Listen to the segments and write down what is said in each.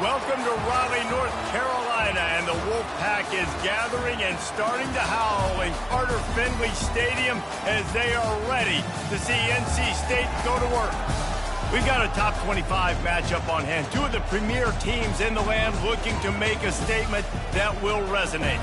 Welcome to Raleigh, North Carolina, and the Wolfpack is gathering and starting to howl in Carter Finley Stadium as they are ready to see NC State go to work. We've got a top 25 matchup on hand. Two of the premier teams in the land looking to make a statement that will resonate.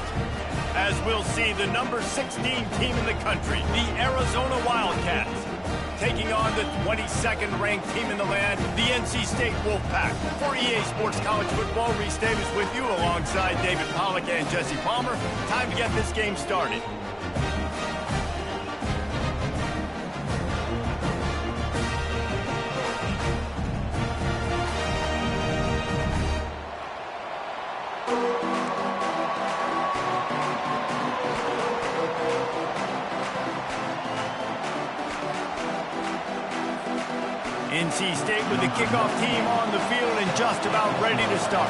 As we'll see, the number 16 team in the country, the Arizona Wildcats, taking on the 22nd ranked team in the land, the NC State Wolfpack. For EA Sports College Football, Reese Davis with you alongside David Pollack and Jesse Palmer. Time to get this game started. NC State with the kickoff team on the field and just about ready to start.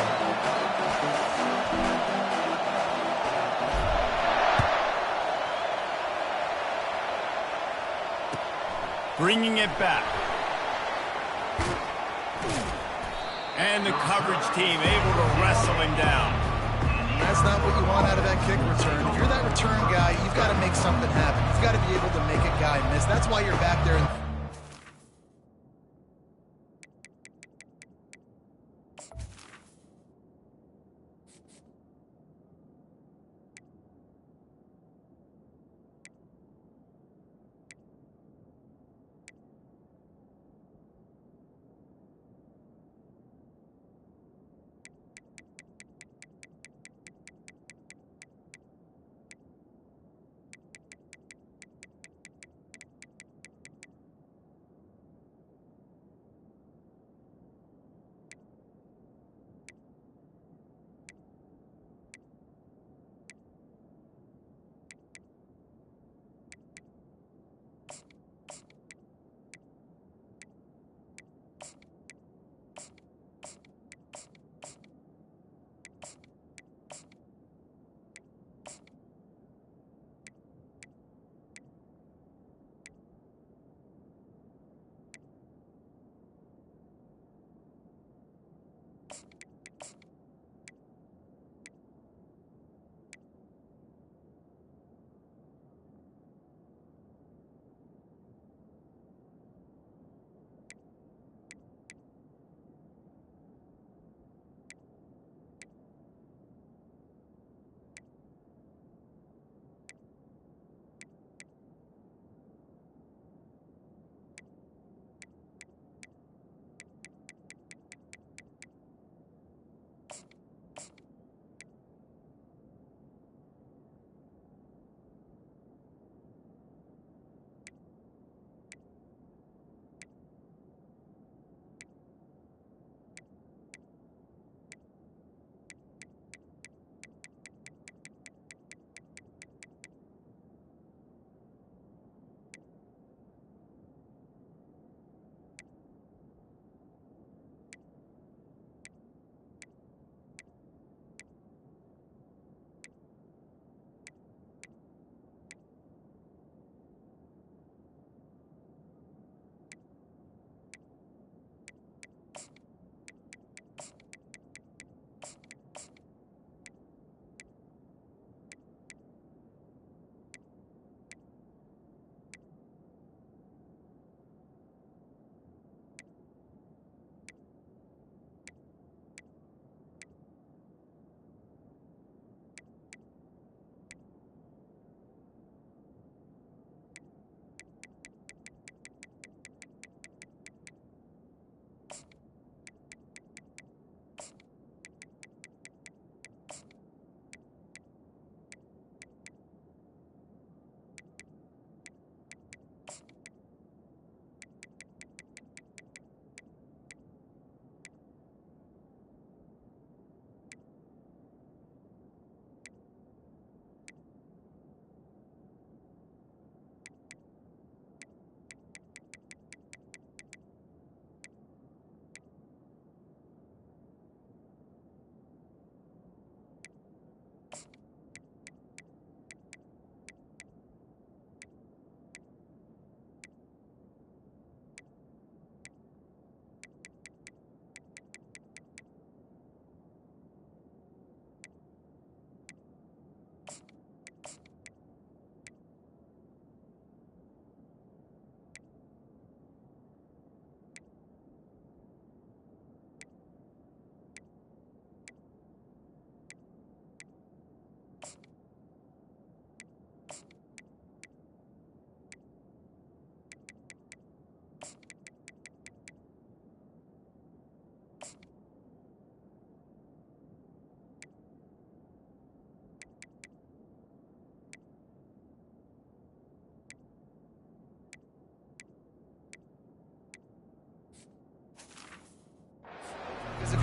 Bringing it back. And the coverage team able to wrestle him down. That's not what you want out of that kick return. If you're that return guy, you've got to make something happen. You've got to be able to make a guy miss. That's why you're back there.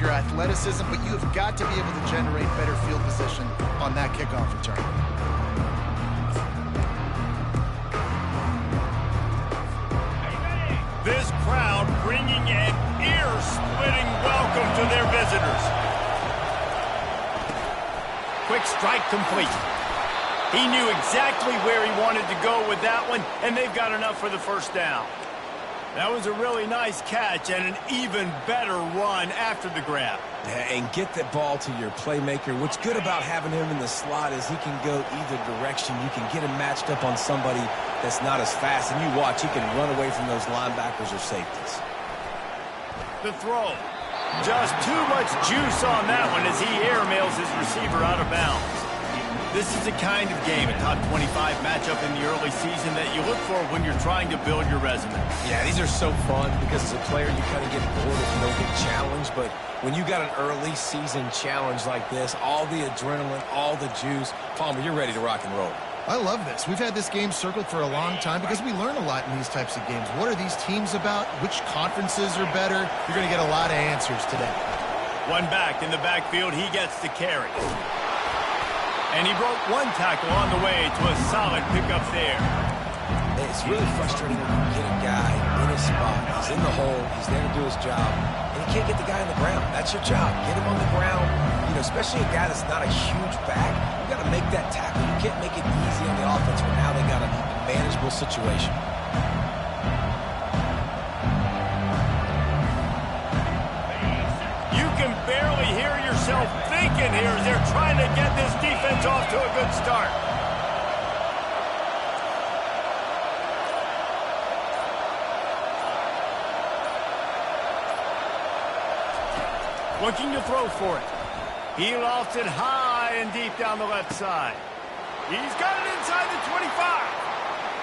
your athleticism, but you have got to be able to generate better field position on that kickoff return. This crowd bringing an ear-splitting welcome to their visitors. Quick strike complete. He knew exactly where he wanted to go with that one, and they've got enough for the first down. That was a really nice catch and an even better run after the grab. Yeah, and get the ball to your playmaker. What's good about having him in the slot is he can go either direction. You can get him matched up on somebody that's not as fast, and you watch, he can run away from those linebackers or safeties. The throw. Just too much juice on that one as he airmails his receiver out of bounds. This is the kind of game, a top 25 matchup in the early season that you look for when you're trying to build your resume. Yeah, these are so fun because as a player, you kind of get bored if you don't get challenged. But when you got an early season challenge like this, all the adrenaline, all the juice, Palmer, you're ready to rock and roll. I love this. We've had this game circled for a long time because we learn a lot in these types of games. What are these teams about? Which conferences are better? You're going to get a lot of answers today. One back in the backfield, he gets the carry. And he broke one tackle on the way to a solid pickup there. It's really frustrating when you get a guy in his spot. He's in the hole. He's there to do his job. And you can't get the guy on the ground. That's your job. Get him on the ground. You know, especially a guy that's not a huge back. You got to make that tackle. You can't make it easy on the offense, but now they got a manageable situation. You can barely hear yourself thinking here as they're trying to get this defense off to a good start. Looking to throw for it. He lofts it high and deep down the left side. He's got it inside the 25.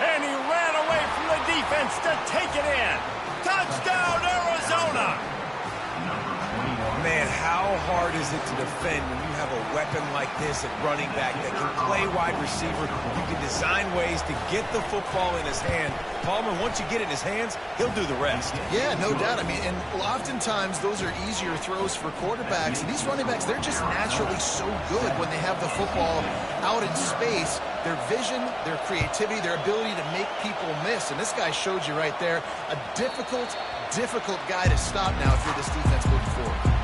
And he ran away from the defense to take it in. Touchdown, Arizona! Man, how hard is it to defend when you have a weapon like this at running back that can play wide receiver? You can design ways to get the football in his hand. Palmer, once you get it in his hands, he'll do the rest. Yeah, no doubt. I mean, and oftentimes those are easier throws for quarterbacks. And these running backs, they're just naturally so good when they have the football out in space. Their vision, their creativity, their ability to make people miss. And this guy showed you right there, a difficult guy to stop now if you're this defense moving forward.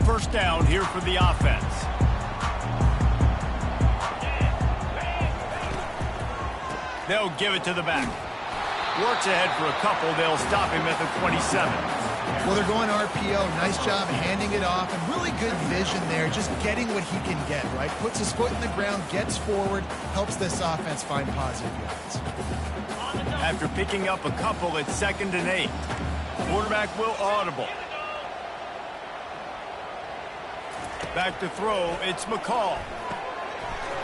First down here for the offense. They'll give it to the back. Works ahead for a couple. They'll stop him at the 27. Well, they're going RPO. Nice job handing it off. And really good vision there. Just getting what he can get, right? Puts his foot in the ground, gets forward, helps this offense find positive yards. After picking up a couple at 2nd and 8. Quarterback will audible. Back to throw. It's McCall.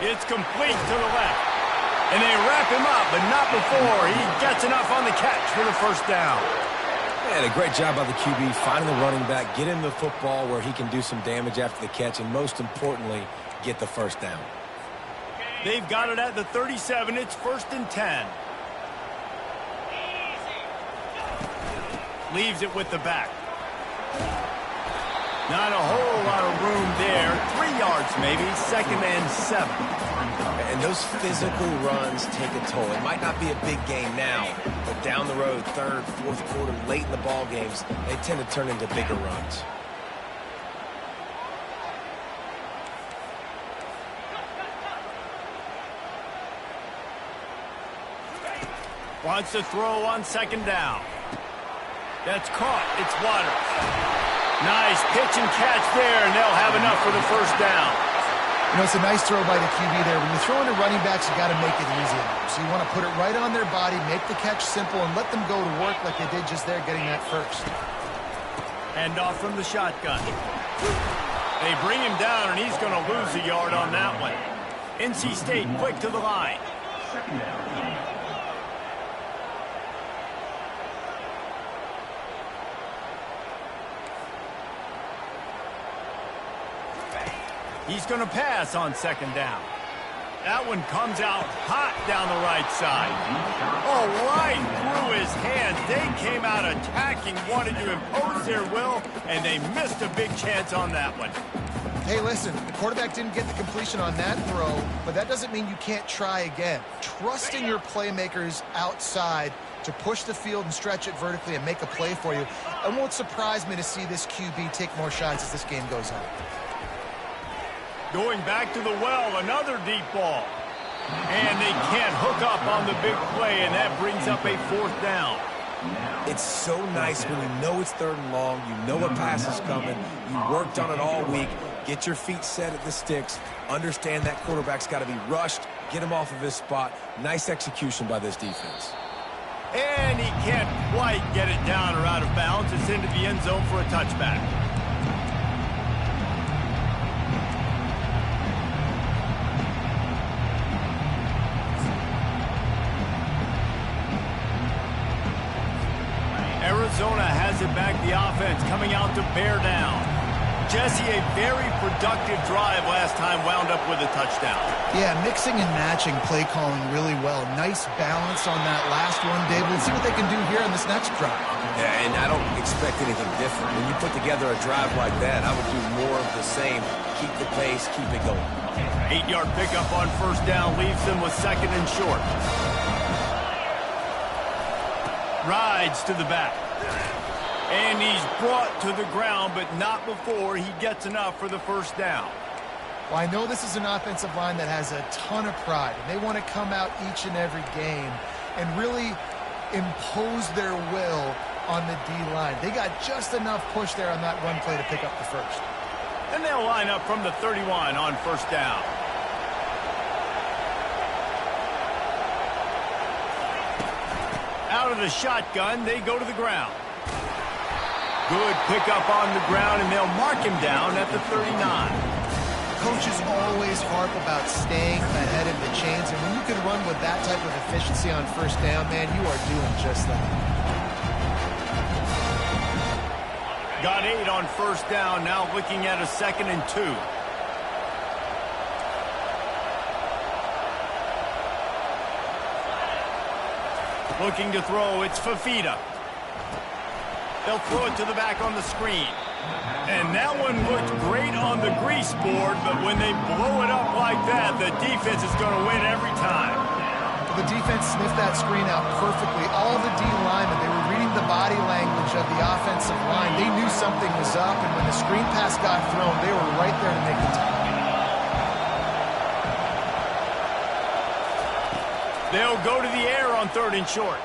It's complete to the left. And they wrap him up, but not before he gets enough on the catch for the first down. Man, a great job by the QB, finding the running back, get him the football where he can do some damage after the catch, and most importantly, get the first down. They've got it at the 37. It's 1st and 10. Leaves it with the back. Not a whole lot of room there. 3 yards maybe, 2nd and 7. And those physical runs take a toll. It might not be a big game now, but down the road, 3rd, 4th quarter, late in the ball games, they tend to turn into bigger runs. Wants to throw on 2nd down. That's caught. It's Waters. Nice pitch and catch there, and they'll have enough for the first down. You know, it's a nice throw by the QB there. When you're throwing to running backs, you got to make it easy on them. So you want to put it right on their body, make the catch simple, and let them go to work like they did just there, getting that first. And off from the shotgun. They bring him down, and he's going to lose a yard on that one. NC State quick to the line. 2nd down. He's going to pass on second down. That one comes out hot down the right side. Oh, right through his hands. They came out attacking, wanted to impose their will, and they missed a big chance on that one. Hey, listen, the quarterback didn't get the completion on that throw, but that doesn't mean you can't try again. Trusting your playmakers outside to push the field and stretch it vertically and make a play for you. It won't surprise me to see this QB take more shots as this game goes on. Going back to the well, another deep ball. And they can't hook up on the big play, and that brings up a fourth down. It's so nice when you know it's third and long, you know a pass is coming, you worked on it all week, get your feet set at the sticks, understand that quarterback's got to be rushed, get him off of his spot. Nice execution by this defense. And he can't quite get it down or out of bounds. It's into the end zone for a touchback. Arizona has it back, the offense coming out to bear down. Jesse, a very productive drive last time, wound up with a touchdown. Yeah, mixing and matching play calling really well. Nice balance on that last one, Dave. We'll see what they can do here on this next drive. Yeah, and I don't expect anything different. When you put together a drive like that, I would do more of the same. Keep the pace, keep it going. 8-yard pickup on first down leaves them with second and short. Rides to the back. And he's brought to the ground, but not before he gets enough for the first down. Well, I know this is an offensive line that has a ton of pride, and they want to come out each and every game and really impose their will on the D-line. They got just enough push there on that run play to pick up the first. And they'll line up from the 31 on first down. Out of the shotgun, they go to the ground. Good pickup on the ground, and they'll mark him down at the 39. Coaches always harp about staying ahead of the chains, and when you can run with that type of efficiency on first down, man, you are doing just that. Got 8 on first down, now looking at a 2nd and 2. Looking to throw, it's Fafita. They'll throw it to the back on the screen. And that one looked great on the grease board, but when they blow it up like that, the defense is going to win every time. The defense sniffed that screen out perfectly. All the D linemen, they were reading the body language of the offensive line. They knew something was up, and when the screen pass got thrown, they were right there to make the tackle. They'll go to the air on 3rd and short.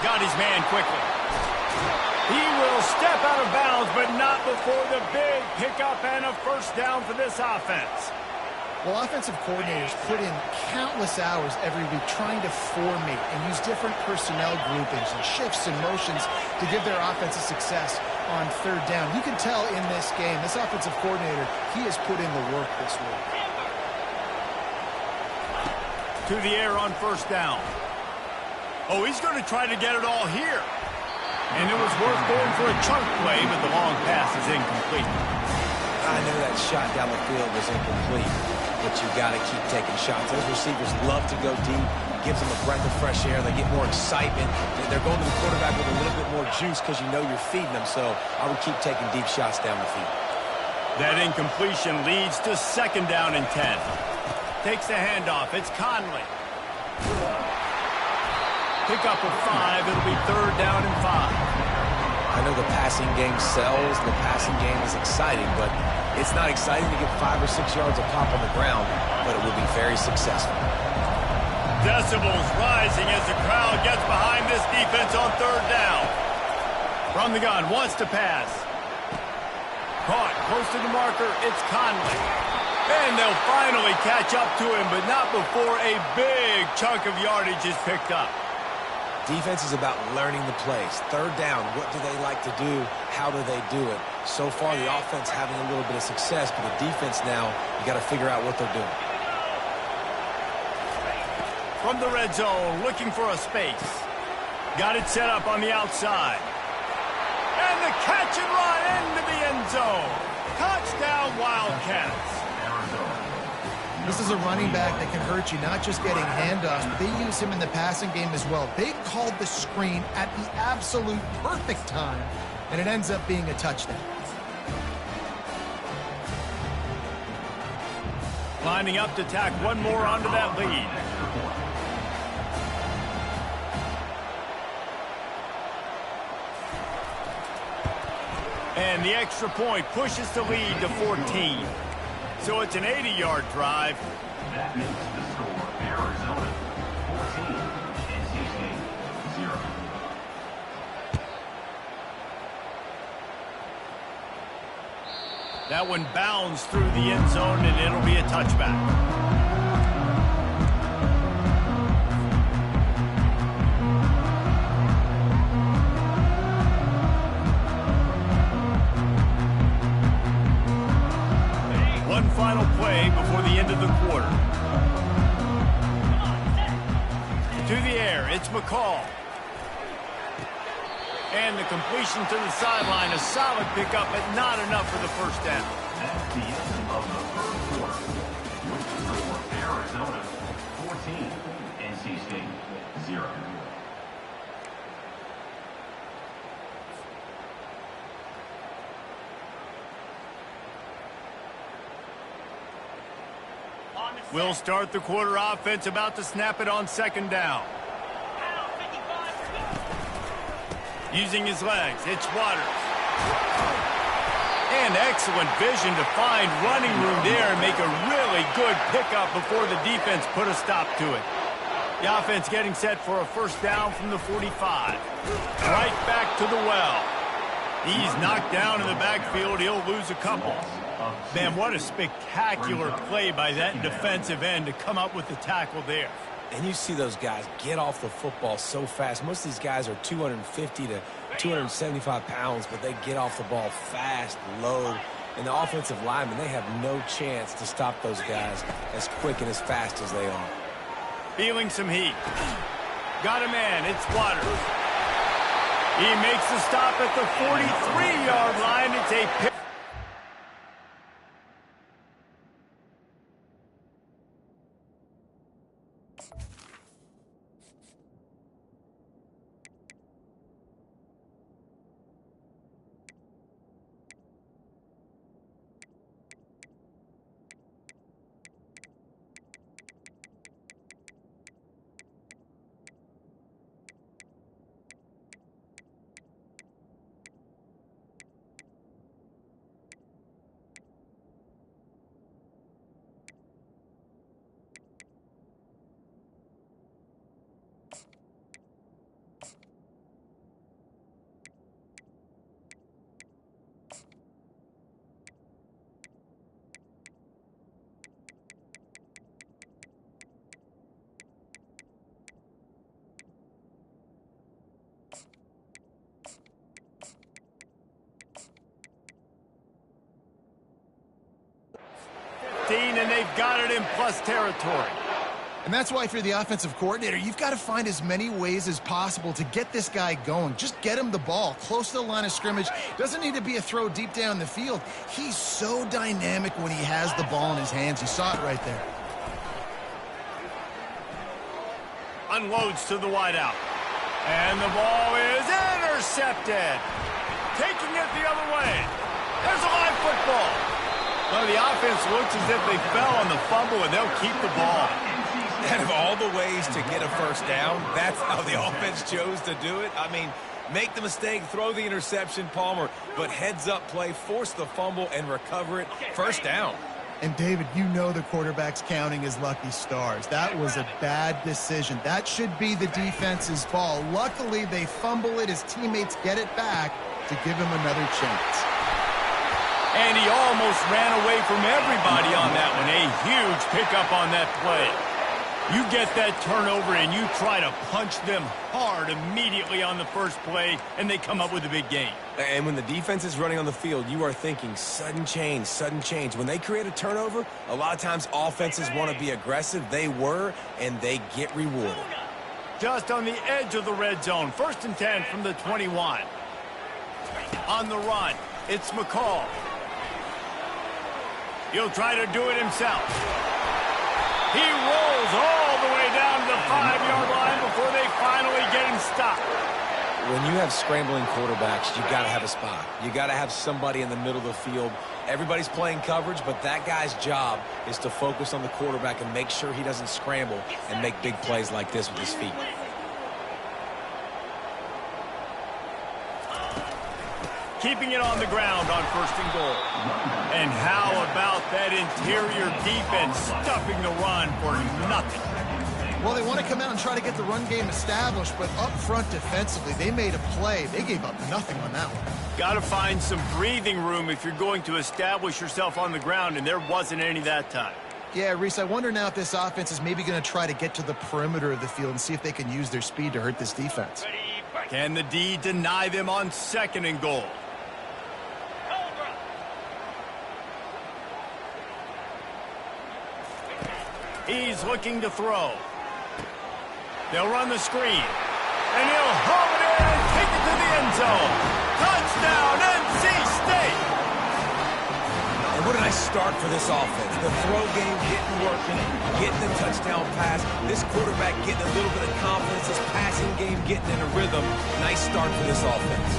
Got his man quickly. He will step out of bounds, but not before the big pickup and a first down for this offense. Well, offensive coordinators put in countless hours every week trying to formate and use different personnel groupings and shifts and motions to give their offense a success on 3rd down. You can tell in this game, this offensive coordinator, he has put in the work this week. To the air on first down. Oh, he's going to try to get it all here. And it was worth going for a chunk play, but the long pass is incomplete. I know that shot down the field was incomplete, but you got to keep taking shots. Those receivers love to go deep. Gives them a breath of fresh air. They get more excitement. They're going to the quarterback with a little bit more juice because you know you're feeding them. So I would keep taking deep shots down the field. That incompletion leads to 2nd down and 10. Takes the handoff. It's Conley. Pick up of 5. It'll be 3rd down and 5. I know the passing game sells. The passing game is exciting, but it's not exciting to get 5 or 6 yards of pop on the ground, but it will be very successful. Decibels rising as the crowd gets behind this defense on 3rd down. From the gun, wants to pass. Caught close to the marker. It's Conley. And they'll finally catch up to him, but not before a big chunk of yardage is picked up. Defense is about learning the plays. 3rd down, what do they like to do? How do they do it? So far, the offense having a little bit of success, but the defense now, you got to figure out what they're doing. From the red zone, looking for a space. Got it set up on the outside. And the catch and run into the end zone. Touchdown, Wildcats. This is a running back that can hurt you, not just getting handoffs, but they use him in the passing game as well. They called the screen at the absolute perfect time, and it ends up being a touchdown. Lining up to tack one more onto that lead. And the extra point pushes the lead to 14. So it's an 80-yard drive. That makes the score Arizona 14, NC State 0. That one bounds through the end zone, and it'll be a touchback. One final play before the end of the quarter. To the air, it's McCall. And the completion to the sideline, a solid pickup, but not enough for the first down. That's the end of the third quarter. With the score Arizona 14, NC State 0. We'll start the quarter. Offense about to snap it on second down. Using his legs, it's Waters. And excellent vision to find running room there and make a really good pickup before the defense put a stop to it. The offense getting set for a first down from the 45. Right back to the well. He's knocked down in the backfield. He'll lose a couple. Man, what a spectacular play by that defensive end to come up with the tackle there. And you see those guys get off the football so fast. Most of these guys are 250 to 275 pounds, but they get off the ball fast, low. And the offensive linemen, they have no chance to stop those guys as quick and as fast as they are. Feeling some heat. Got a man. It's Waters. He makes the stop at the 43-yard line. It's a pick. And they've got it in plus territory. And that's why if you're the offensive coordinator, you've got to find as many ways as possible to get this guy going. Just get him the ball close to the line of scrimmage. Doesn't need to be a throw deep down the field. He's so dynamic when he has the ball in his hands. You saw it right there. Unloads to the wideout. And the ball is intercepted. Taking it the other way. There's a live football. Well, the offense looks as if they fell on the fumble, and they'll keep the ball. Out of all the ways to get a first down, that's how the offense chose to do it. I mean, make the mistake, throw the interception, Palmer, but heads-up play, force the fumble, and recover it. First down. And, David, you know the quarterback's counting his lucky stars. That was a bad decision. That should be the defense's ball. Luckily, they fumble it. His teammates get it back to give him another chance. And he almost ran away from everybody on that one. A huge pickup on that play. You get that turnover and you try to punch them hard immediately on the first play, and they come up with a big gain. And when the defense is running on the field, you are thinking sudden change, sudden change. When they create a turnover, a lot of times offenses want to be aggressive. They were, and they get rewarded. Just on the edge of the red zone. 1st and 10 from the 21. On the run, it's McCall. He'll try to do it himself. He rolls all the way down to the 5-yard line before they finally get him stopped. When you have scrambling quarterbacks, you got to have a spot. You got to have somebody in the middle of the field. Everybody's playing coverage, but that guy's job is to focus on the quarterback and make sure he doesn't scramble and make big plays like this with his feet. Keeping it on the ground on 1st and goal. And how about that interior defense stuffing the run for nothing? Well, they want to come out and try to get the run game established, but up front defensively, they made a play. They gave up nothing on that one. Got to find some breathing room if you're going to establish yourself on the ground, and there wasn't any that time. Yeah, Reese, I wonder now if this offense is maybe going to try to get to the perimeter of the field and see if they can use their speed to hurt this defense. Can the D deny them on 2nd and goal? He's looking to throw. They'll run the screen. And he'll haul it in and take it to the end zone. Touchdown, NC State! And what a nice start for this offense. The throw game getting working, getting the touchdown pass. This quarterback getting a little bit of confidence. This passing game getting in a rhythm. Nice start for this offense.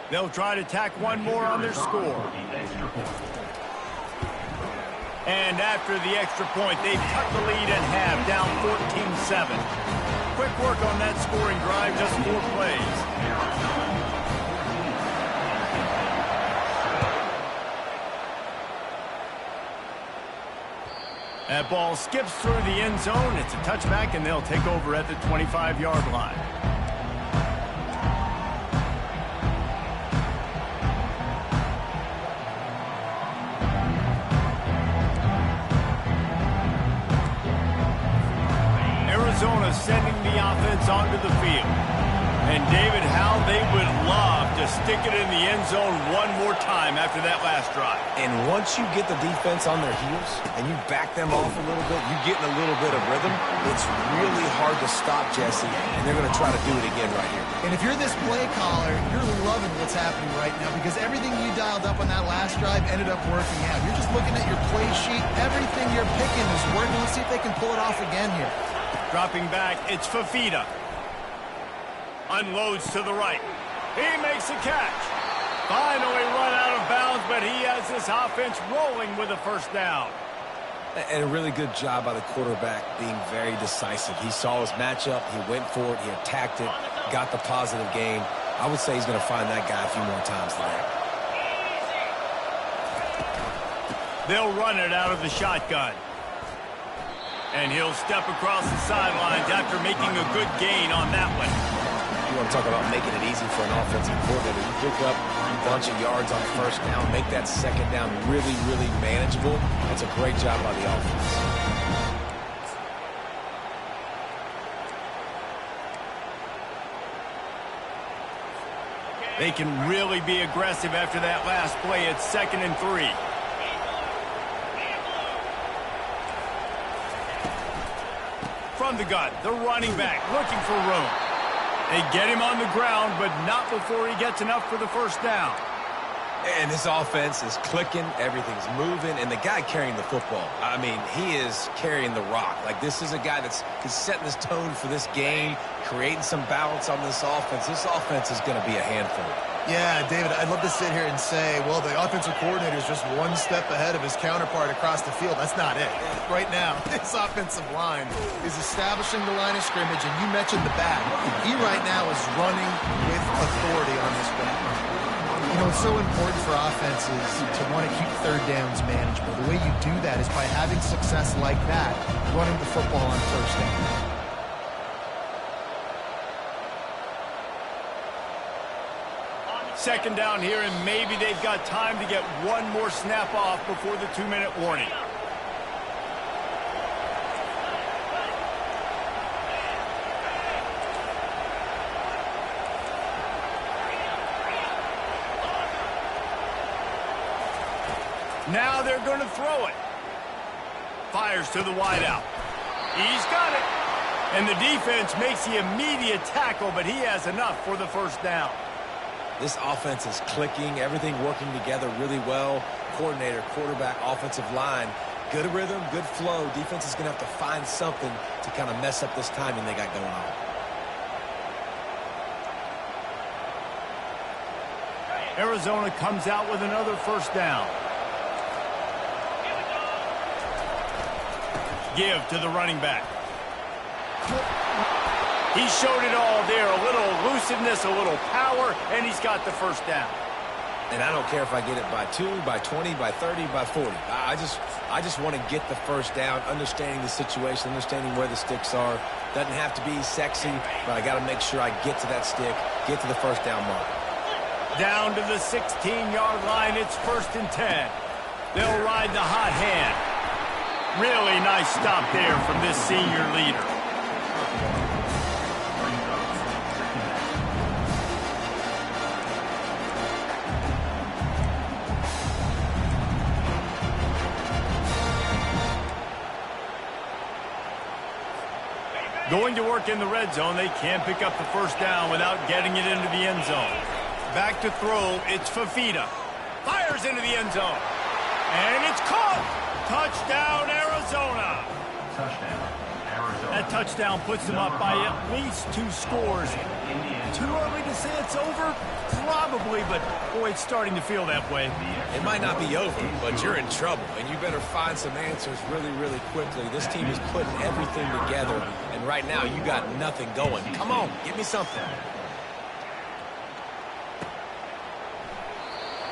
They'll try to tack one more on their score. And after the extra point, they've cut the lead in half, down 14-7. Quick work on that scoring drive, just 4 plays. That ball skips through the end zone. It's a touchback, and they'll take over at the 25-yard line. Arizona sending the offense onto the field. And David, how they would love to stick it in the end zone one more time after that last drive. And once you get the defense on their heels and you back them off a little bit, you get in a little bit of rhythm, it's really hard to stop, Jesse, and they're going to try to do it again right here. And if you're this play caller, you're loving what's happening right now because everything you dialed up on that last drive ended up working out. You're just looking at your play sheet. Everything you're picking is working. Let's see if they can pull it off again here. Dropping back, it's Fafita. Unloads to the right. He makes a catch. Finally run out of bounds, but he has this offense rolling with a 1st down. And a really good job by the quarterback being very decisive. He saw his matchup, he went for it, he attacked it, got the positive gain. I would say he's going to find that guy a few more times today. They'll run it out of the shotgun. And he'll step across the sidelines after making a good gain on that one. You want to talk about making it easy for an offensive coordinator. You pick up a bunch of yards on 1st down, make that 2nd down really, really manageable. That's a great job by the offense. They can really be aggressive after that last play. It's 2nd and 3. From the gun, the running back looking for room. They get him on the ground, but not before he gets enough for the 1st down. And this offense is clicking, everything's moving, and the guy carrying the football, I mean, he is carrying the rock. Like, this is a guy that's setting this tone for this game, creating some balance on this offense. This offense is going to be a handful. Yeah, David, I'd love to sit here and say, well, the offensive coordinator is just one step ahead of his counterpart across the field. That's not it. Right now, this offensive line is establishing the line of scrimmage, and you mentioned the back. He right now is running with authority on this one. You know, it's so important for offenses to want to keep 3rd downs manageable. The way you do that is by having success like that, running the football on 1st down. 2nd down here, and maybe they've got time to get one more snap off before the 2-minute warning. Now they're going to throw it. Fires to the wideout. He's got it. And the defense makes the immediate tackle, but he has enough for the 1st down. This offense is clicking, everything working together really well. coordinator, quarterback, offensive line. Good rhythm, good flow. Defense is going to have to find something to kind of mess up this timing they got going on. Arizona comes out with another first down. Give to the running back. He showed it all there. A little elusiveness, a little power, and he's got the first down. And I don't care if I get it by 2, by 20, by 30, by 40. I just want to get the first down, understanding the situation, understanding where the sticks are. Doesn't have to be sexy, but I got to make sure I get to that stick, get to the first down mark. Down to the 16-yard line, it's 1st and 10. They'll ride the hot hand. Really nice stop there from this senior leader. Going to work in the red zone, they can't pick up the first down without getting it into the end zone. Back to throw, it's Fafita. Fires into the end zone. And it's caught! Touchdown, Arizona! Touchdown, Arizona. That touchdown puts them up by at least 2 scores. Too early to say it's over? Probably, but boy, it's starting to feel that way. It might not be over, but you're in trouble, and you better find some answers really, really quickly. This team is putting everything together, and right now you got nothing going. Come on, give me something.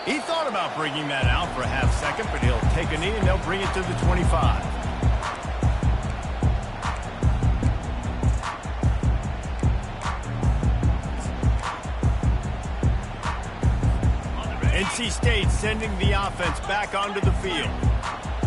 He thought about bringing that out for a half second, but he'll take a knee and they'll bring it to the 25. NC State sending the offense back onto the field.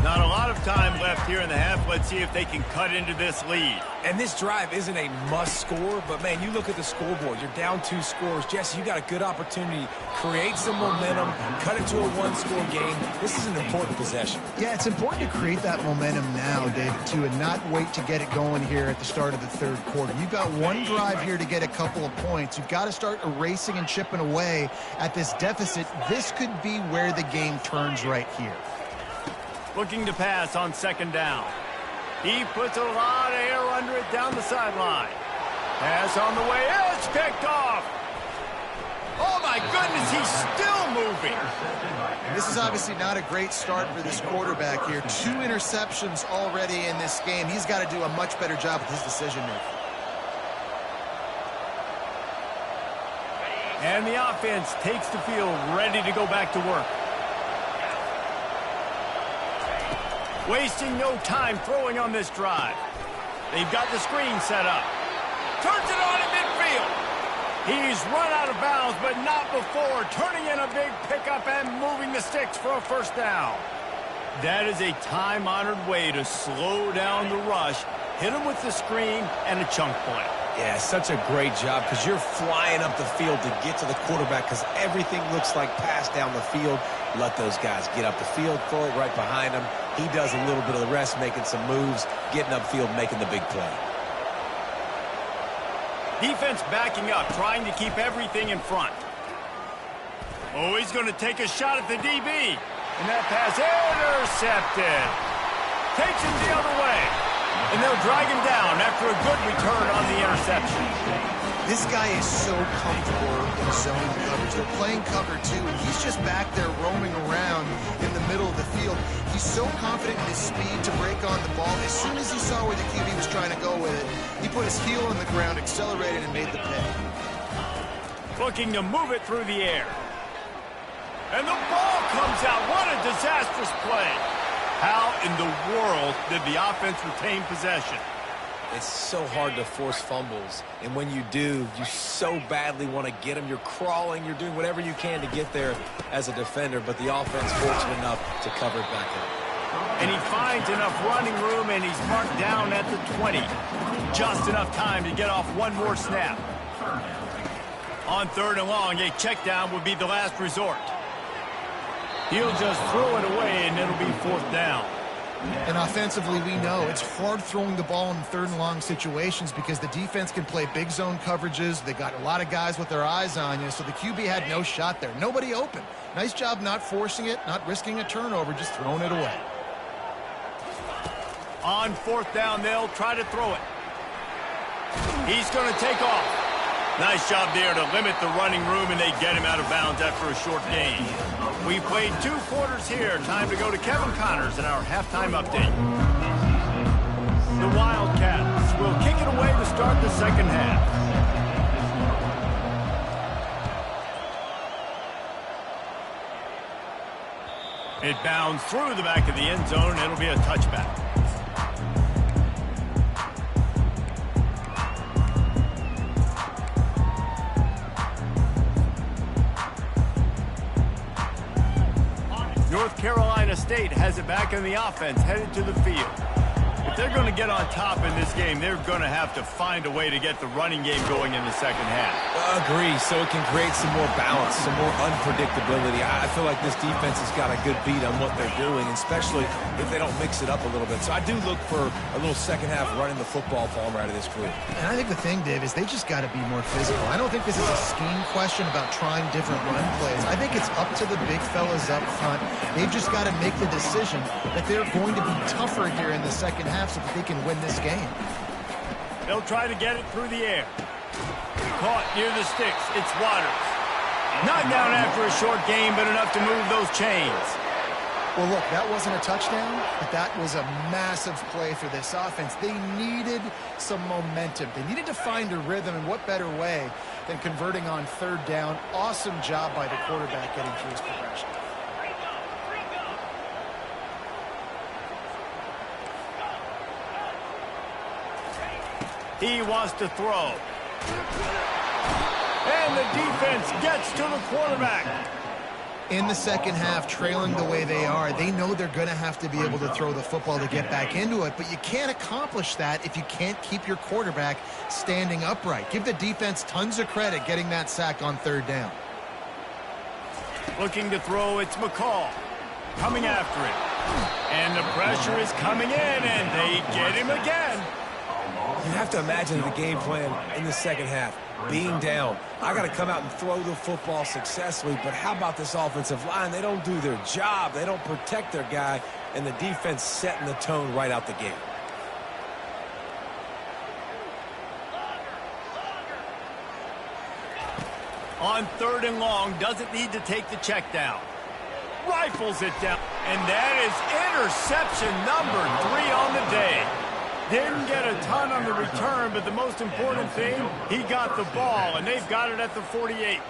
Not a lot of time left here in the half. Let's see if they can cut into this lead. And this drive isn't a must score, but man, you look at the scoreboard. You're down 2 scores. Jesse, you got a good opportunity. Create some momentum. Cut it to a 1-score game. This is an important possession. Yeah, it's important to create that momentum now, David, too, and not wait to get it going here at the start of the 3rd quarter. You've got one drive here to get a couple of points. You've got to start erasing and chipping away at this deficit. This could be where the game turns right here. Looking to pass on 2nd down. He puts a lot of air under it down the sideline. Pass on the way. It's picked off. Oh, my goodness, he's still moving. This is obviously not a great start for this quarterback here. 2 interceptions already in this game. He's got to do a much better job with his decision-making. And the offense takes the field, ready to go back to work. Wasting no time throwing on this drive. They've got the screen set up. Turns it on in midfield. He's run out of bounds, but not before. Turning in a big pickup and moving the sticks for a first down. That is a time-honored way to slow down the rush. Hit him with the screen and a chunk play. Yeah, such a great job because you're flying up the field to get to the quarterback because everything looks like pass down the field. Let those guys get up the field, throw it right behind him. He does a little bit of the rest, making some moves, getting upfield, making the big play. Defense backing up, trying to keep everything in front. Oh, he's going to take a shot at the DB. And that pass intercepted. Takes him the other way. And they'll drag him down after a good return on the interception. This guy is so comfortable in zone coverage. They're playing cover 2, and he's just back there roaming around in the middle of the field. He's so confident in his speed to break on the ball. As soon as he saw where the QB was trying to go with it, he put his heel on the ground, accelerated, and made the pick. Looking to move it through the air. And the ball comes out. What a disastrous play. How in the world did the offense retain possession? It's so hard to force fumbles, and when you do, you so badly want to get them. You're crawling, you're doing whatever you can to get there as a defender, but the offense fortunate enough to cover it back up. And he finds enough running room, and he's marked down at the 20. Just enough time to get off one more snap. On 3rd and long, a check down would be the last resort. He'll just throw it away, and it'll be 4th down. And offensively, we know it's hard throwing the ball in third and long situations because the defense can play big zone coverages. They got a lot of guys with their eyes on you, so the QB had no shot there. Nobody open. Nice job not forcing it, not risking a turnover, just throwing it away. On fourth down, they'll try to throw it. He's going to take off. Nice job there to limit the running room, and they get him out of bounds after a short gain. We played 2 quarters here. Time to go to Kevin Connors in our halftime update. The Wildcats will kick it away to start the second half. It bounds through the back of the end zone. It'll be a touchback. North Carolina State has it back in the offense, headed to the field. If they're going to get on top in this game, they're going to have to find a way to get the running game going in the second half. Agree, so it can create some more balance, some more unpredictability. I feel like this defense has got a good beat on what they're doing, especially if they don't mix it up a little bit. So I do look for a little second half running the football form out of this group. And I think the thing, Dave, is they just got to be more physical. I don't think this is a scheme question about trying different run plays. I think it's up to the big fellas up front. They've just got to make the decision that they're going to be tougher here in the second half so that they can win this game. They'll try to get it through the air. Caught near the sticks. It's Waters. Not down after a short game, but enough to move those chains. Well, look, that wasn't a touchdown, but that was a massive play for this offense. They needed some momentum. They needed to find a rhythm, and what better way than converting on third down. Awesome job by the quarterback getting through his progression. He wants to throw. And the defense gets to the quarterback. In the second half, trailing the way they are, they know they're going to have to be able to throw the football to get back into it, but you can't accomplish that if you can't keep your quarterback standing upright. Give the defense tons of credit getting that sack on third down. Looking to throw, it's McCall. Coming after it. And the pressure is coming in, and they get him again. You have to imagine the game plan in the second half. Being down, I got to come out and throw the football successfully, but how about this offensive line? They don't do their job. They don't protect their guy, and the defense setting the tone right out the gate. On third and long, doesn't need to take the check down. Rifles it down, and that is interception number 3 on the day. Didn't get a ton on the return, but the most important thing, he got the ball, and they've got it at the 48.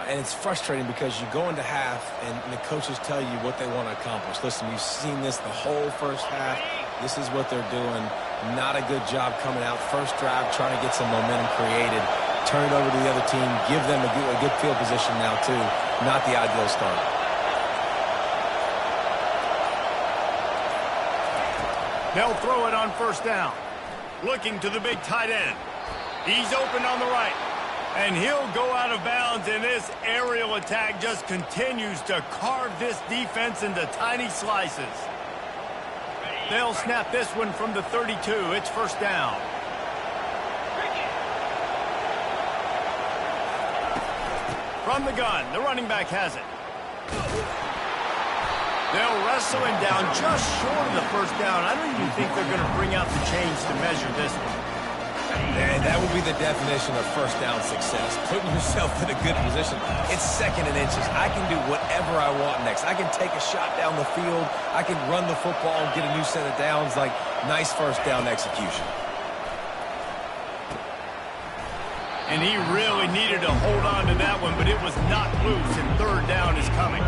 And it's frustrating because you go into half, and the coaches tell you what they want to accomplish. Listen, you've seen this the whole first half. This is what they're doing. Not a good job coming out. First drive, trying to get some momentum created. Turn it over to the other team. Give them a good field position now, too. Not the ideal start. They'll throw it on first down. Looking to the big tight end. He's open on the right. And he'll go out of bounds, and this aerial attack just continues to carve this defense into tiny slices. They'll snap this one from the 32. It's first down. From the gun, the running back has it. They'll wrestle him down just short of the first down. I don't even think they're going to bring out the chains to measure this one. And that would be the definition of first down success. Putting yourself in a good position. It's second and inches. I can do whatever I want next. I can take a shot down the field. I can run the football and get a new set of downs. Like, nice first down execution. And he really needed to hold on to that one, but it was not loose, and third down is coming.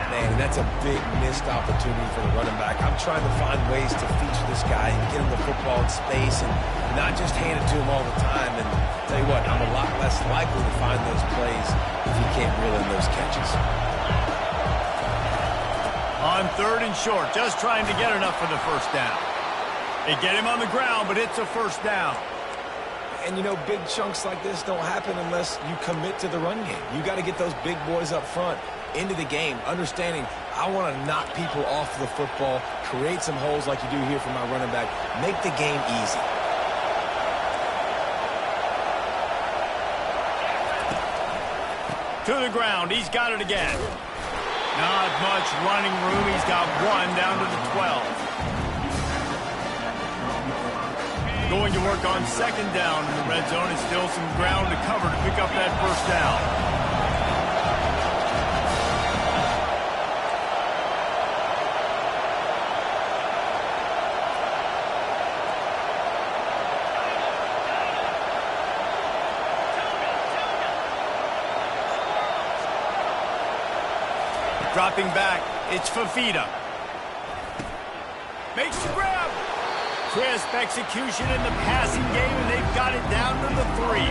Man, that's a big missed opportunity for the running back. I'm trying to find ways to feature this guy and get him the football in space and not just hand it to him all the time. And tell you what, I'm a lot less likely to find those plays if he can't reel in those catches. On third and short, just trying to get enough for the first down. They get him on the ground, but it's a first down. And, you know, big chunks like this don't happen unless you commit to the run game. You got to get those big boys up front into the game, understanding I want to knock people off the football, create some holes like you do here for my running back, make the game easy. To the ground. He's got it again. Not much running room. He's got one down to the 12. Going to work on second down in the red zone. And still some ground to cover to pick up that first down. Dropping back, it's Fafita. Makes the grab. Crisp execution in the passing game, and they've got it down to the 3.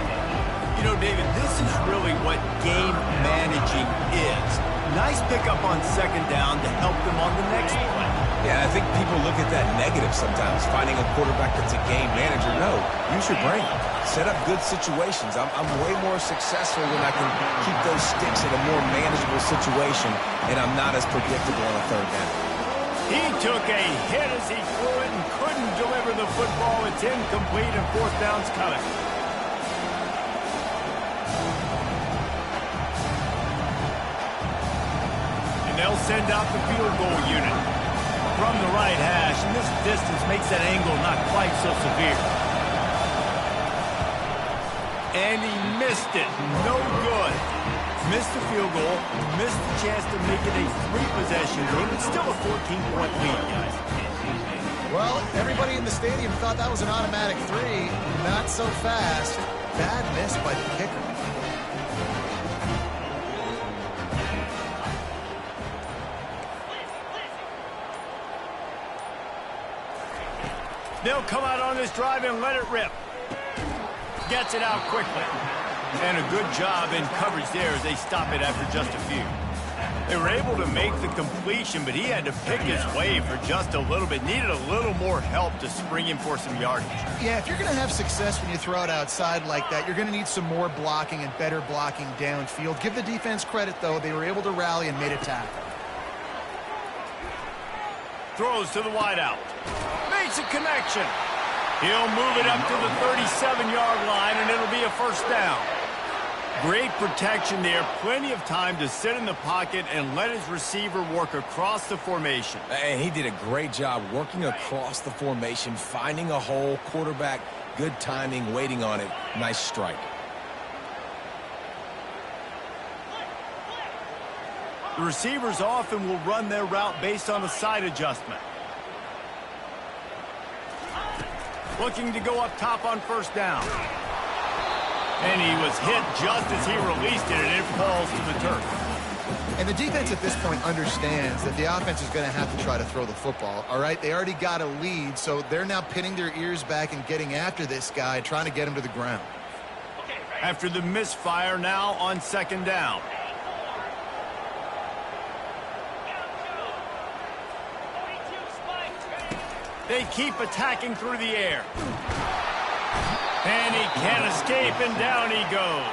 You know, David, this is really what game managing is. Nice pickup on second down to help them on the next play. Yeah, I think people look at that negative sometimes, finding a quarterback that's a game manager. No, use your brain. Set up good situations. I'm way more successful when I can keep those sticks in a more manageable situation, and I'm not as predictable on a third down. He took a hit as he threw it and couldn't deliver the football. It's incomplete, and fourth down's coming. And they'll send out the field goal unit from the right hash, and this distance makes that angle not quite so severe. And he missed it. No good. Missed the field goal, missed the chance to make it a 3-possession game. It's still a 14-point lead, guys. Well, everybody in the stadium thought that was an automatic 3. Not so fast. Bad miss by the kicker. They'll come out on this drive and let it rip. Gets it out quickly. And a good job in coverage there as they stop it after just a few. They were able to make the completion, but he had to pick his way for just a little bit. Needed a little more help to spring him for some yardage. Yeah, if you're going to have success when you throw it outside like that, you're going to need some more blocking and better blocking downfield. Give the defense credit, though. They were able to rally and made a tackle. Throws to the wideout. Makes a connection. He'll move it up to the 37-yard line, and it'll be a first down. Great protection there. Plenty of time to sit in the pocket and let his receiver work across the formation. And he did a great job working across the formation, finding a hole, quarterback, good timing, waiting on it. Nice strike. The receivers often will run their route based on a side adjustment. Looking to go up top on first down. And he was hit just as he released it, and it falls to the turf. And the defense at this point understands that the offense is going to have to try to throw the football, all right? They already got a lead, so they're now pinning their ears back and getting after this guy, trying to get him to the ground. After the misfire, now on second down. They keep attacking through the air. And he can't escape, and down he goes.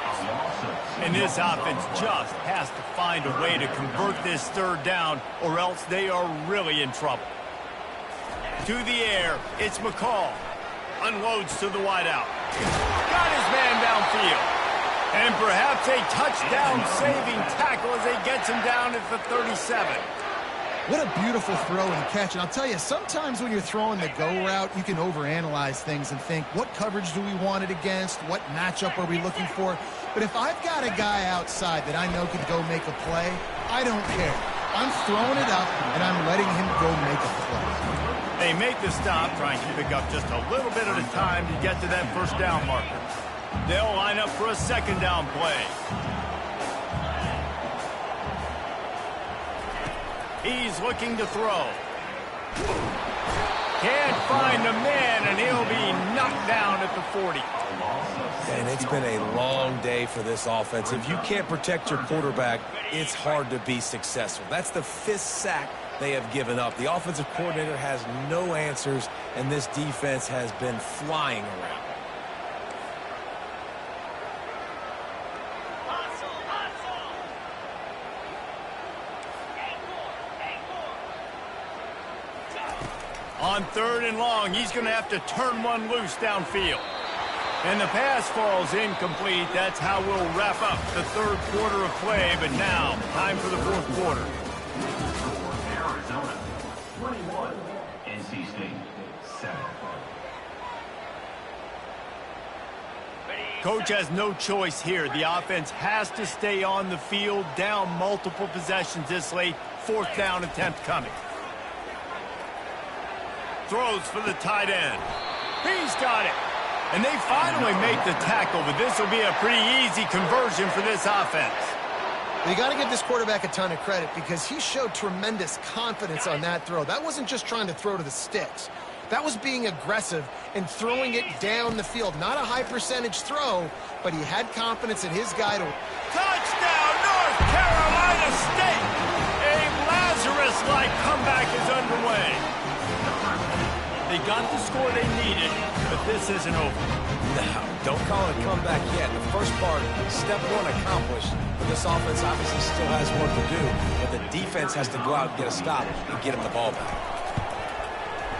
And this offense just has to find a way to convert this third down, or else they are really in trouble. To the air, it's McCall. Unloads to the wideout. Got his man downfield. And perhaps a touchdown-saving tackle as he gets him down at the 37. What a beautiful throw and catch. And I'll tell you, sometimes when you're throwing the go route, you can overanalyze things and think, what coverage do we want it against? What matchup are we looking for? But if I've got a guy outside that I know can go make a play, I don't care. I'm throwing it up, and I'm letting him go make a play. They make the stop, trying to pick up just a little bit at a time to get to that first down marker. They'll line up for a second down play. He's looking to throw. Can't find the man, and he'll be knocked down at the 40. And it's been a long day for this offense. If you can't protect your quarterback, it's hard to be successful. That's the 5th sack they have given up. The offensive coordinator has no answers, and this defense has been flying around. On 3rd and long, he's going to have to turn one loose downfield. And the pass falls incomplete. That's how we'll wrap up the 3rd quarter of play. But now, time for the 4th quarter. Arizona 21, NC State 7. Coach has no choice here. The offense has to stay on the field, down multiple possessions this late. 4th down attempt coming. Throws for the tight end. He's got it. And they finally make the tackle, but this will be a pretty easy conversion for this offense. You got to give this quarterback a ton of credit because he showed tremendous confidence on that throw. That wasn't just trying to throw to the sticks. That was being aggressive and throwing it down the field. Not a high percentage throw, but he had confidence in his guy to... Touchdown, North Carolina State! A Lazarus-like comeback is underway. They got the score they needed, but this isn't over. No, don't call it a comeback yet. The first part, step 1 accomplished. But this offense obviously still has work to do. But the defense has to go out and get a stop and get him the ball back.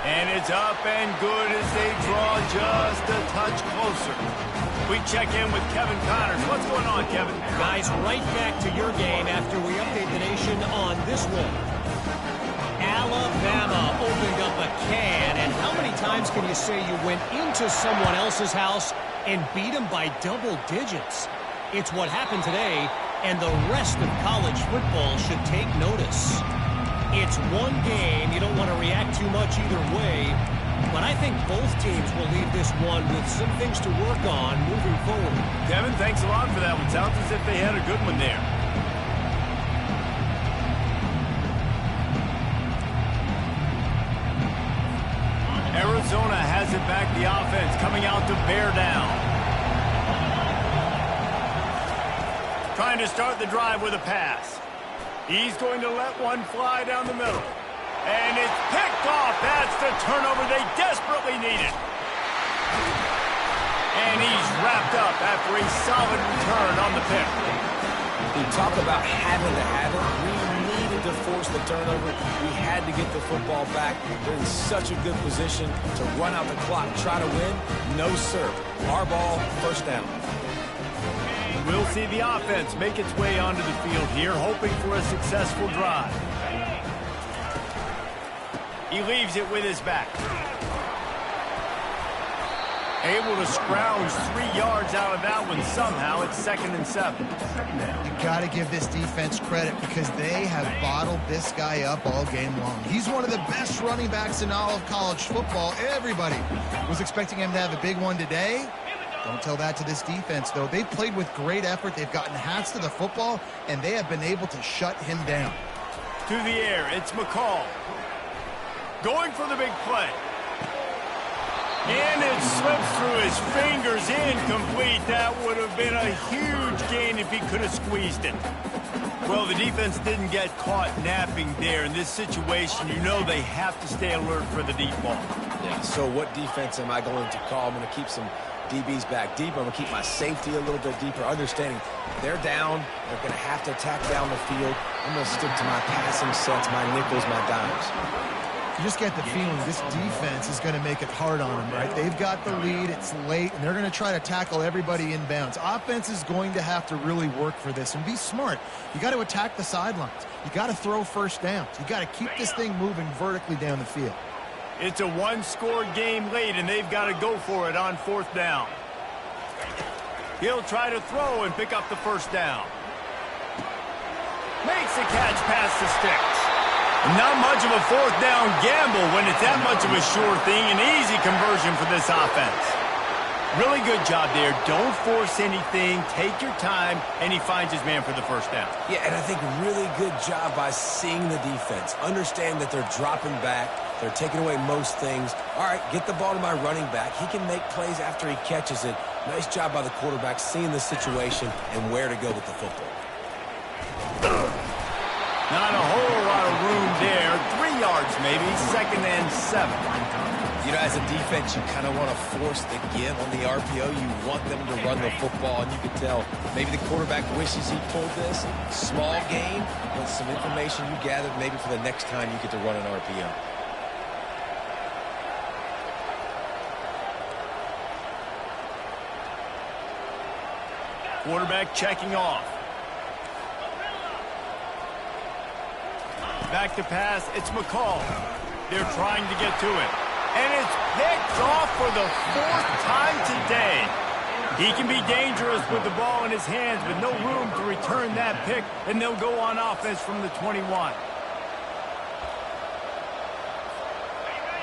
And it's up and good as they draw just a touch closer. We check in with Kevin Connors. What's going on, Kevin? Guys, right back to your game after we update the nation on this one. Alabama opened up a can, and how many times can you say you went into someone else's house and beat them by double digits? It's what happened today, and the rest of college football should take notice. It's one game. You don't want to react too much either way, but I think both teams will leave this one with some things to work on moving forward. Kevin, thanks a lot for that one. Sounds as if they had a good one there. Arizona has it back, the offense coming out to bear down. Trying to start the drive with a pass. He's going to let one fly down the middle. And it's picked off. That's the turnover they desperately needed. And he's wrapped up after a solid return on the pick. You talk about having to have it. We needed to force the turnover. We had to get the football back. They're in such a good position to run out the clock, try to win. No, sir. Our ball, first down. We'll see the offense make its way onto the field here, hoping for a successful drive. He leaves it with his back. Able to scrounge 3 yards out of that one somehow. It's 2nd and 7. You got to give this defense credit because they have bottled this guy up all game long. He's one of the best running backs in all of college football. Everybody was expecting him to have a big one today. Don't tell that to this defense, though. They've played with great effort. They've gotten hats to the football, and they have been able to shut him down. To the air, it's McCall. Going for the big play. And it slips through his fingers, incomplete. That would have been a huge gain if he could have squeezed it. Well, the defense didn't get caught napping there. In this situation, you know they have to stay alert for the deep ball. Yeah, so what defense am I going to call? I'm going to keep some DBs back deep. I'm going to keep my safety a little bit deeper, understanding they're down. They're going to have to attack down the field. I'm going to stick to my passing sets, my nickels, my dimes. You just get the feeling this defense is going to make it hard on them, right? They've got the lead. It's late, and they're going to try to tackle everybody inbounds. Offense is going to have to really work for this and be smart. You got to attack the sidelines. You got to throw first downs. You got to keep this thing moving vertically down the field. It's a one-score game late, and they've got to go for it on 4th down. He'll try to throw and pick up the first down. Makes the catch past the sticks. Not much of a 4th down gamble when it's that much of a sure thing. An easy conversion for this offense. Really good job there. Don't force anything. Take your time, and he finds his man for the first down. Yeah, and I think really good job by seeing the defense. Understand that they're dropping back. They're taking away most things. All right, get the ball to my running back. He can make plays after he catches it. Nice job by the quarterback seeing the situation and where to go with the football. Not a whole lot of room there. 3 yards maybe, 2nd and 7. You know, as a defense, you kind of want to force the give on the RPO. You want them to run the football, and you can tell maybe the quarterback wishes he pulled this. Small gain, but some information you gathered maybe for the next time you get to run an RPO. Quarterback checking off. Back to pass, it's McCall. They're trying to get to it. And it's picked off for the 4th time today. He can be dangerous with the ball in his hands, but no room to return that pick, and they'll go on offense from the 21.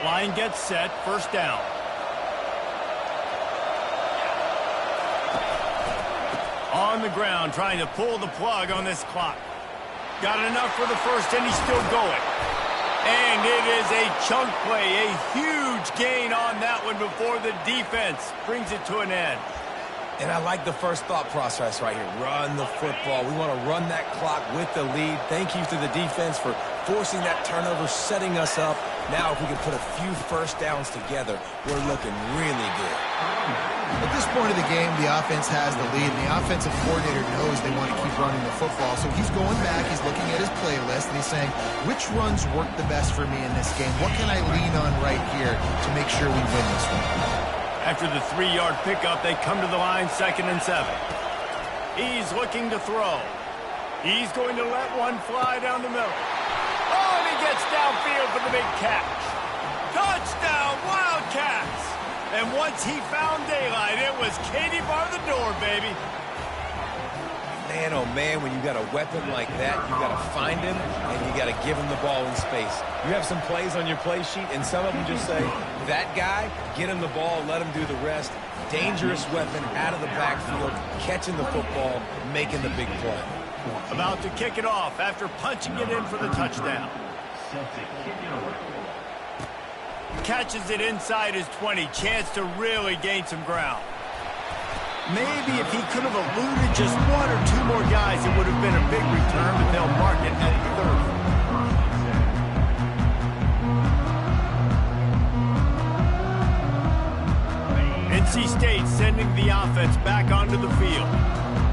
Line gets set, first down. On the ground, trying to pull the plug on this clock. Got enough for the first, and he's still going. And it is a chunk play, a huge gain on that one before the defense brings it to an end. And I like the first thought process right here. Run the football. We want to run that clock with the lead. Thank you to the defense for forcing that turnover, setting us up. Now, if we can put a few first downs together, we're looking really good. At this point of the game, the offense has the lead, and the offensive coordinator knows they want to keep running the football. So he's going back, he's looking at his playlist, and he's saying, which runs work the best for me in this game? What can I lean on right here to make sure we win this one? After the 3-yard pickup, they come to the line, 2nd and 7. He's looking to throw. He's going to let one fly down the middle. Oh, and he gets downfield for the big catch. Touchdown, Wildcats! And once he found daylight, it was Katie bar the door, baby. Man, oh man, when you got a weapon like that, you got to find him, and you got to give him the ball in space. You have some plays on your play sheet, and some of them just say, that guy, get him the ball, let him do the rest. Dangerous weapon out of the backfield, catching the football, making the big play. About to kick it off after punching it in for the touchdown. Catches it inside his 20. Chance to really gain some ground. Maybe if he could have eluded just 1 or 2 more guys, it would have been a big return, but they'll mark it at 30. NC State sending the offense back onto the field.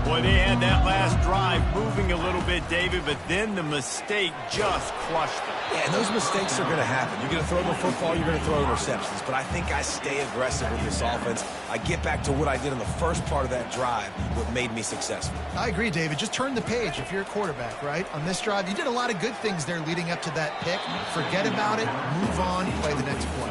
Boy, they had that last drive moving a little bit, David, but then the mistake just crushed them. Yeah, and those mistakes are going to happen. You're going to throw the football, you're going to throw interceptions. But I think I stay aggressive with this offense. I get back to what I did in the first part of that drive, what made me successful. I agree, David. Just turn the page if you're a quarterback, right? On this drive, you did a lot of good things there leading up to that pick. Forget about it, move on, play the next play.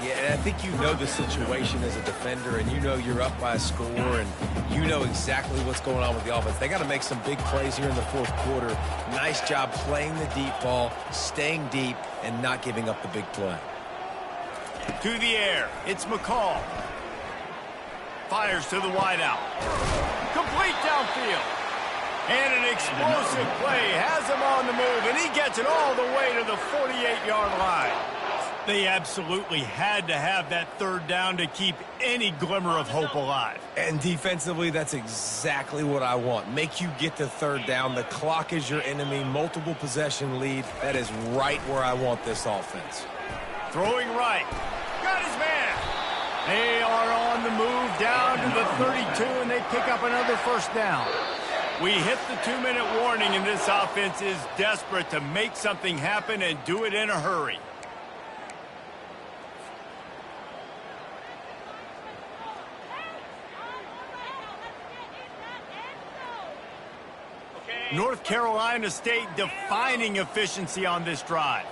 Yeah, and I think you know the situation as a defender, and you know you're up by a score, and you know exactly what's going on with the offense. They got to make some big plays here in the 4th quarter. Nice job playing the deep ball, staying deep, and not giving up the big play. To the air, it's McCall. Fires to the wideout. Complete downfield. And an explosive play has him on the move, and he gets it all the way to the 48-yard line. They absolutely had to have that 3rd down to keep any glimmer of hope alive. And defensively, that's exactly what I want. Make you get the 3rd down. The clock is your enemy. Multiple possession lead. That is right where I want this offense. Throwing right. Got his man. They are on the move down to the 32, and they pick up another first down. We hit the 2-minute warning, and this offense is desperate to make something happen and do it in a hurry. North Carolina State defining efficiency on this drive.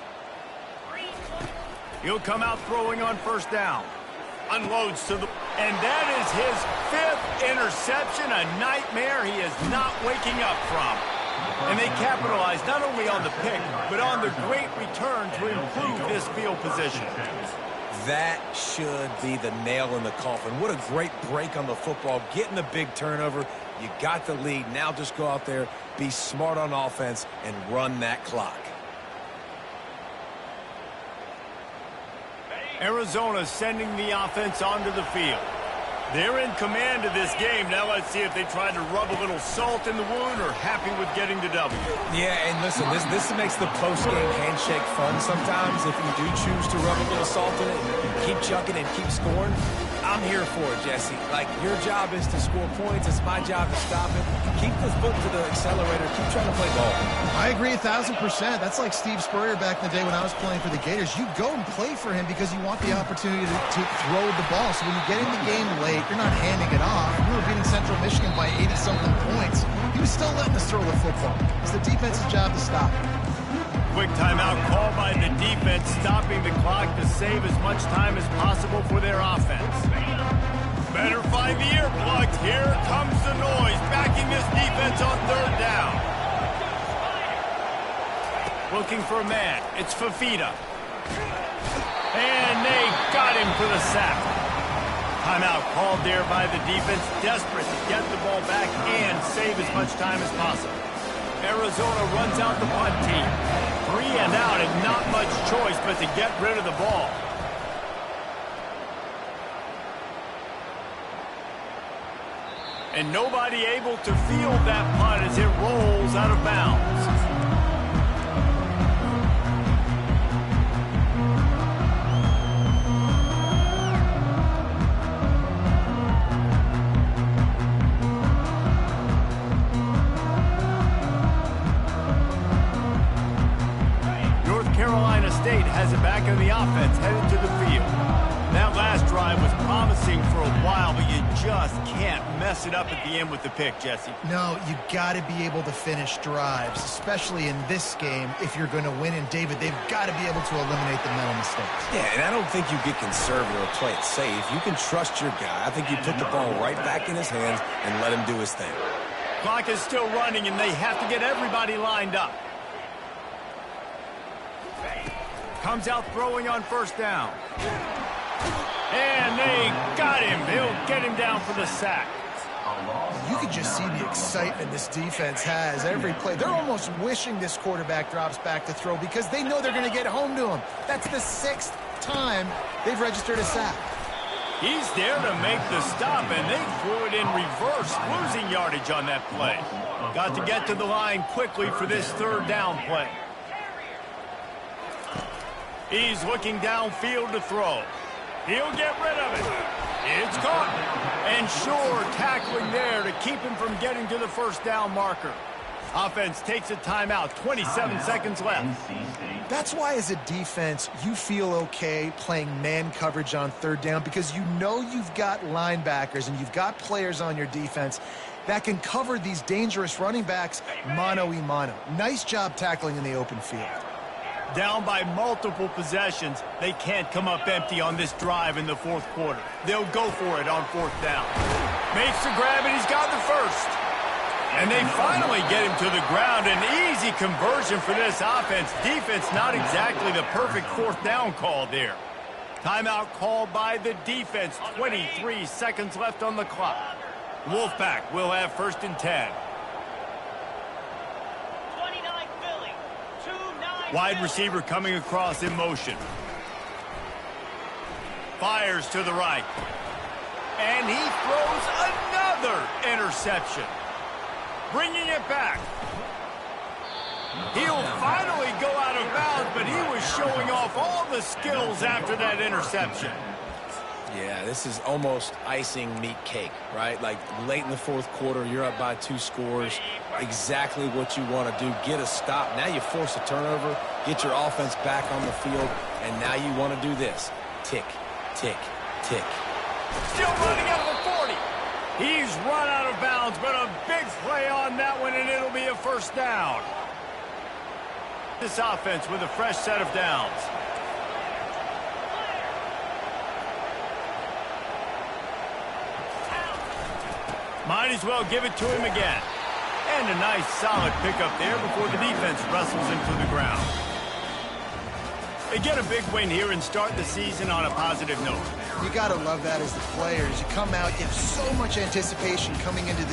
He'll come out throwing on first down. Unloads to the... And that is his 5th interception, a nightmare he is not waking up from. And they capitalize not only on the pick, but on the great return to improve this field position. That should be the nail in the coffin. What a great break on the football, getting the big turnover. You got the lead. Now just go out there, be smart on offense, and run that clock. Arizona sending the offense onto the field. They're in command of this game. Now let's see if they try to rub a little salt in the wound or happy with getting the W. Yeah, and listen, this makes the post-game handshake fun sometimes. If you do choose to rub a little salt in it and keep chucking and keep scoring, I'm here for it, Jesse. Like, your job is to score points. It's my job to stop it. Keep the foot to the accelerator. Keep trying to play ball. I agree 1,000%. That's like Steve Spurrier back in the day when I was playing for the Gators. You go and play for him because you want the opportunity to throw the ball. So when you get in the game late, you're not handing it off. We were beating Central Michigan by 86 still letting us throw the football. It's the defense's job to stop. Quick timeout called by the defense, stopping the clock to save as much time as possible for their offense. Better find the earplugs. Here comes the noise, backing this defense on third down. Looking for a man. It's Fafita. And they got him for the sack. Timeout called there by the defense, desperate to get the ball back and save as much time as possible. Arizona runs out the punt team. 3 and out and not much choice but to get rid of the ball. And nobody able to field that punt as it rolls out of bounds. Carolina State has it back in the offense, headed to the field. That last drive was promising for a while, but you just can't mess it up at the end with the pick, Jesse. No, you got to be able to finish drives, especially in this game. If you're going to win, and David, they've got to be able to eliminate the mental mistakes. Yeah, and I don't think you get conservative or play it safe. You can trust your guy. I think you put the ball right back in his hands and let him do his thing. Clock is still running, and they have to get everybody lined up. Comes out throwing on first down. And they got him. He'll get him down for the sack. You can just see the excitement this defense has every play. They're almost wishing this quarterback drops back to throw because they know they're going to get home to him. That's the 6th time they've registered a sack. He's there to make the stop, and they threw it in reverse, losing yardage on that play. Got to get to the line quickly for this third down play. He's looking downfield to throw. He'll get rid of it. It's caught. And sure, tackling there to keep him from getting to the first down marker. Offense takes a timeout. 27 seconds left. That's why as a defense, you feel okay playing man coverage on third down because you know you've got linebackers and you've got players on your defense that can cover these dangerous running backs mano-a-mano. Nice job tackling in the open field. Down by multiple possessions, they can't come up empty on this drive in the fourth quarter. They'll go for it on fourth down. Makes the grab, and he's got the first. And they finally get him to the ground. An easy conversion for this offense. Defense not exactly the perfect fourth down call there. Timeout called by the defense. 23 seconds left on the clock. Wolfpack will have first and 10. Wide receiver coming across in motion. Fires to the right. And he throws another interception. Bringing it back. He'll finally go out of bounds, but he was showing off all the skills after that interception. Yeah, this is almost icing meat cake, right? Like late in the fourth quarter, you're up by 2 scores. Exactly what you want to do. Get a stop. Now you force a turnover, get your offense back on the field, and now you want to do this. Tick, tick, tick. Still running out of the 40. He's run out of bounds, but a big play on that one, and it'll be a first down. This offense with a fresh set of downs. Might as well give it to him again. And a nice solid pickup there before the defense wrestles him to the ground. They get a big win here and start the season on a positive note. You got to love that as the players. You come out, you have so much anticipation coming into the